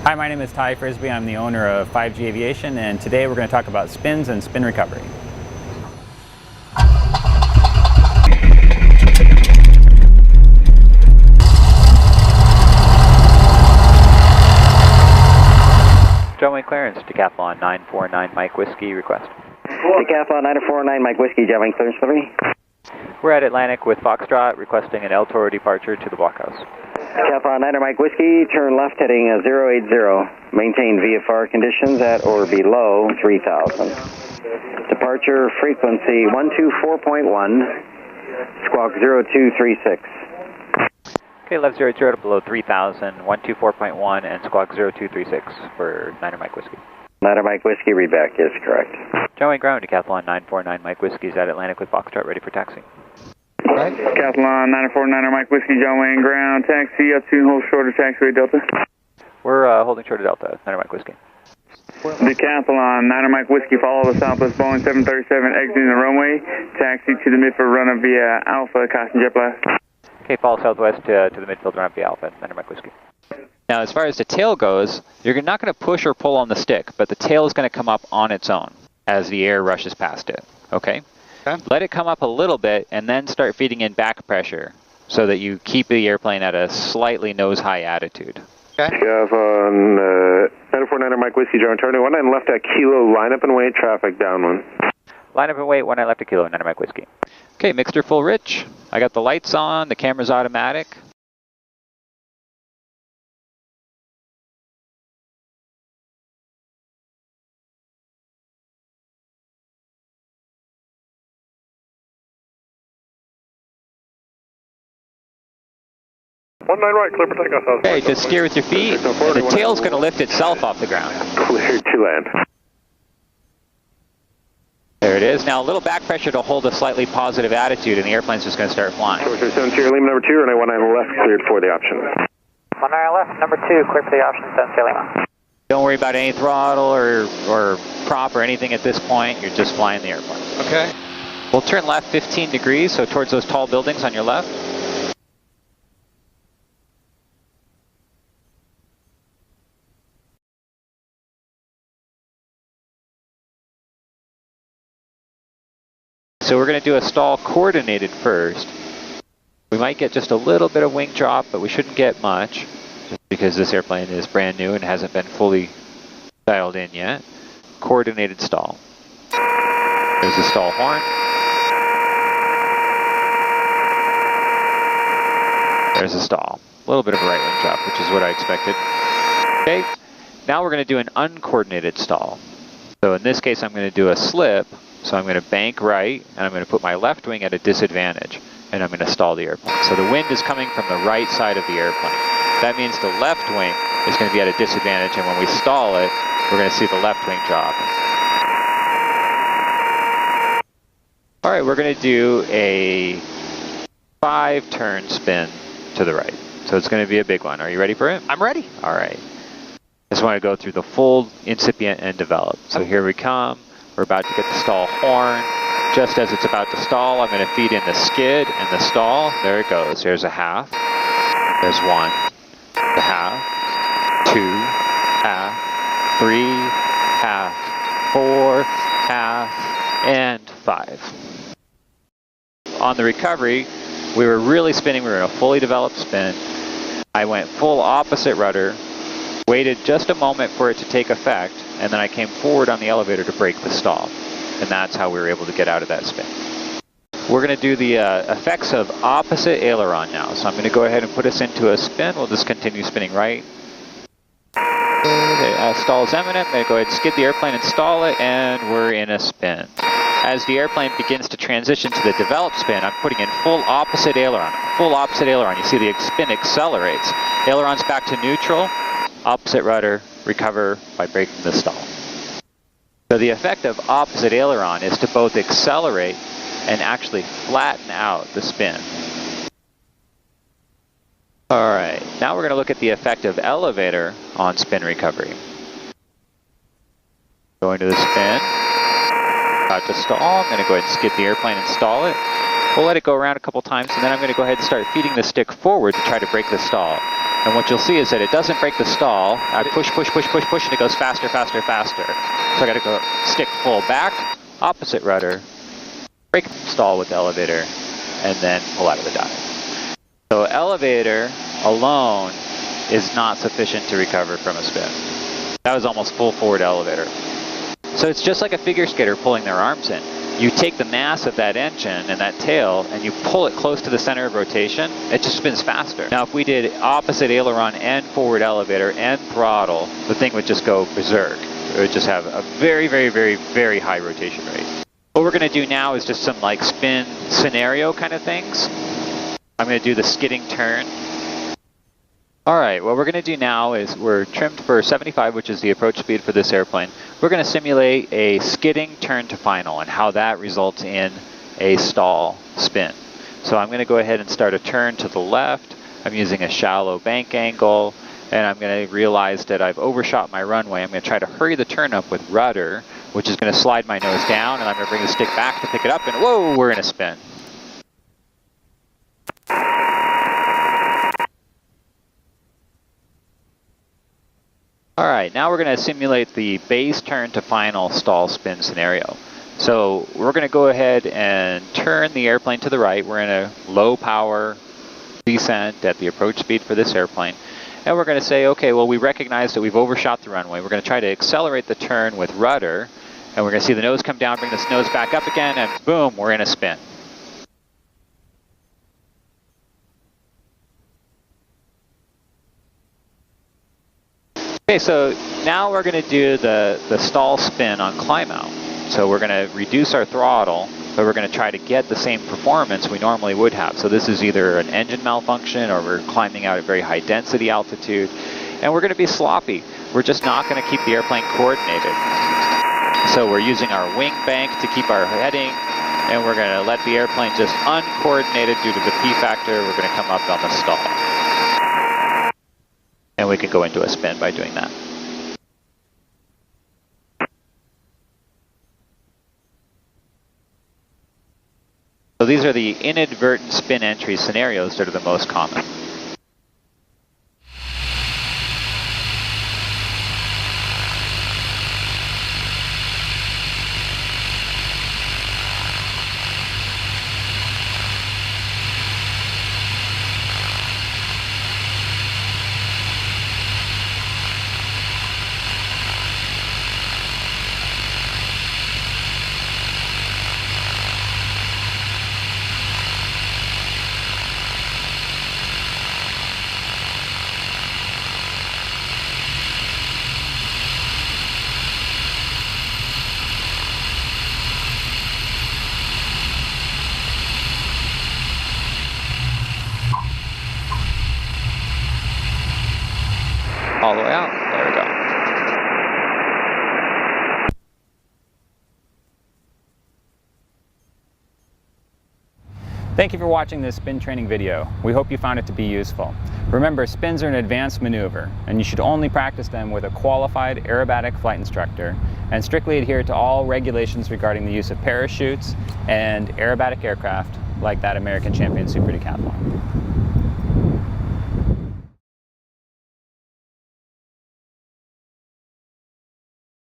Hi, my name is Ty Frisbee. I'm the owner of 5G Aviation, and today we're going to talk about spins and spin recovery. John Wayne Clarence, Decathlon 949 Mike Whiskey request. Decathlon 949 Mike Whiskey, John Wayne Clarence for 3. We're at Atlantic with Foxtrot requesting an El Toro departure to the blockhouse. Decathlon 9 Mike Whiskey, turn left heading 080. Maintain VFR conditions at or below 3000. Departure frequency 124.1, squawk 0236. Okay, left 00 to below 3000, 124.1 and squawk 0236 for 9 Mike Whiskey. 9 Mike Whiskey, read back, yes, correct. John Wayne Ground, Decathlon 949 Mike Whiskey is at Atlantic with Foxtrot ready for taxi. Right. Decathlon 949 Mike Whiskey, John Wayne Ground, taxi up to hold shorter taxiway Delta. We're holding short of Delta, 9 Mike Whiskey. Decathlon 9 Mike Whiskey, follow the Southwest Boeing 737 exiting the runway, taxi to the midfield runner via Alpha, Caution jet blast. Okay, follow southwest to the midfield ramp via Alpha, 9 Mike Whiskey. Now, as far as the tail goes, you're not going to push or pull on the stick, but the tail is going to come up on its own as the air rushes past it, okay? Let it come up a little bit and then start feeding in back pressure so that you keep the airplane at a slightly nose-high attitude. Okay. Decathlon 949 Mike Whiskey, John Antonio, 19 left at Kilo, line up and wait, traffic downwind. Line up and wait, 19 left at Kilo, 9 Mike Whiskey. Okay, mixture full rich. I got the lights on, the camera's automatic. One nine right, clear for takeoff. Okay, just steer with your feet. The tail's going to lift itself off the ground. Clear to land. There it is. Now a little back pressure to hold a slightly positive attitude and the airplane's just going to start flying. Torture 7 Sierra Lima number 2, runway 19 left, cleared for the option. 19 left, number 2, clear for the option, 7 Sierra Lima. Don't worry about any throttle or prop or anything at this point. You're just flying the airplane. Okay. We'll turn left 15 degrees, so towards those tall buildings on your left. So we're going to do a stall coordinated first. We might get just a little bit of wing drop, but we shouldn't get much, just because this airplane is brand new and hasn't been fully dialed in yet. Coordinated stall. There's the stall horn. There's the stall. A little bit of a right wing drop, which is what I expected. Okay, now we're going to do an uncoordinated stall. So in this case, I'm going to do a slip. So I'm going to bank right, and I'm going to put my left wing at a disadvantage, and I'm going to stall the airplane. So the wind is coming from the right side of the airplane. That means the left wing is going to be at a disadvantage, and when we stall it, we're going to see the left wing drop. All right, we're going to do a 5-turn spin to the right. So it's going to be a big one. Are you ready for it? I'm ready. All right. Just want to go through the full incipient and develop. So here we come. We're about to get the stall horn. Just as it's about to stall, I'm going to feed in the skid and the stall. There it goes. There's a half. There's 1. The half. 2. Half. 3. Half. 4. Half. And 5. On the recovery, we were really spinning. We were in a fully developed spin. I went full opposite rudder. Waited just a moment for it to take effect, and then I came forward on the elevator to break the stall. And that's how we were able to get out of that spin. We're going to do the effects of opposite aileron now. So I'm going to go ahead and put us into a spin. We'll just continue spinning right. Okay, stall is imminent. I'm going to go ahead and skid the airplane and stall it, and we're in a spin. As the airplane begins to transition to the developed spin, I'm putting in full opposite aileron. Full opposite aileron. You see the spin accelerates. Aileron's back to neutral. Opposite rudder, recover by breaking the stall. So the effect of opposite aileron is to both accelerate and actually flatten out the spin. All right, now we're going to look at the effect of elevator on spin recovery. Going to the spin, about to stall. I'm going to go ahead and skid the airplane and stall it. We'll let it go around a couple times, and then I'm going to go ahead and start feeding the stick forward to try to break the stall. And what you'll see is that it doesn't break the stall. I push, push, push, push, push, and it goes faster, faster, faster. So I gotta go stick full back, opposite rudder, break the stall with the elevator, and then pull out of the dive. So elevator alone is not sufficient to recover from a spin. That was almost full forward elevator. So it's just like a figure skater pulling their arms in. You take the mass of that engine and that tail and you pull it close to the center of rotation, it just spins faster. Now if we did opposite aileron and forward elevator and throttle, the thing would just go berserk. It would just have a very, very, very, very high rotation rate. What we're going to do now is just some like spin scenario kind of things. I'm going to do the skidding turn. Alright, what we're going to do now is we're trimmed for 75, which is the approach speed for this airplane. We're going to simulate a skidding turn to final and how that results in a stall spin. So I'm going to go ahead and start a turn to the left. I'm using a shallow bank angle, and I'm going to realize that I've overshot my runway. I'm going to try to hurry the turn up with rudder, which is going to slide my nose down, and I'm going to bring the stick back to pick it up, and whoa, we're in a spin. Alright, now we're going to simulate the base turn to final stall spin scenario. So we're going to go ahead and turn the airplane to the right. We're in a low power descent at the approach speed for this airplane. And we're going to say, okay, well we recognize that we've overshot the runway. We're going to try to accelerate the turn with rudder. And we're going to see the nose come down, bring this nose back up again, and boom, we're in a spin. Okay, so now we're going to do the stall spin on climb out. So we're going to reduce our throttle, but we're going to try to get the same performance we normally would have. So this is either an engine malfunction or we're climbing out at very high density altitude. And we're going to be sloppy. We're just not going to keep the airplane coordinated. So we're using our wing bank to keep our heading, and we're going to let the airplane just uncoordinated due to the P factor. We're going to come up on the stall. And we can go into a spin by doing that. So these are the inadvertent spin entry scenarios that are the most common. All the way out. There we go. Thank you for watching this spin training video. We hope you found it to be useful. Remember, spins are an advanced maneuver, and you should only practice them with a qualified aerobatic flight instructor, and strictly adhere to all regulations regarding the use of parachutes and aerobatic aircraft like that American Champion Super Decathlon.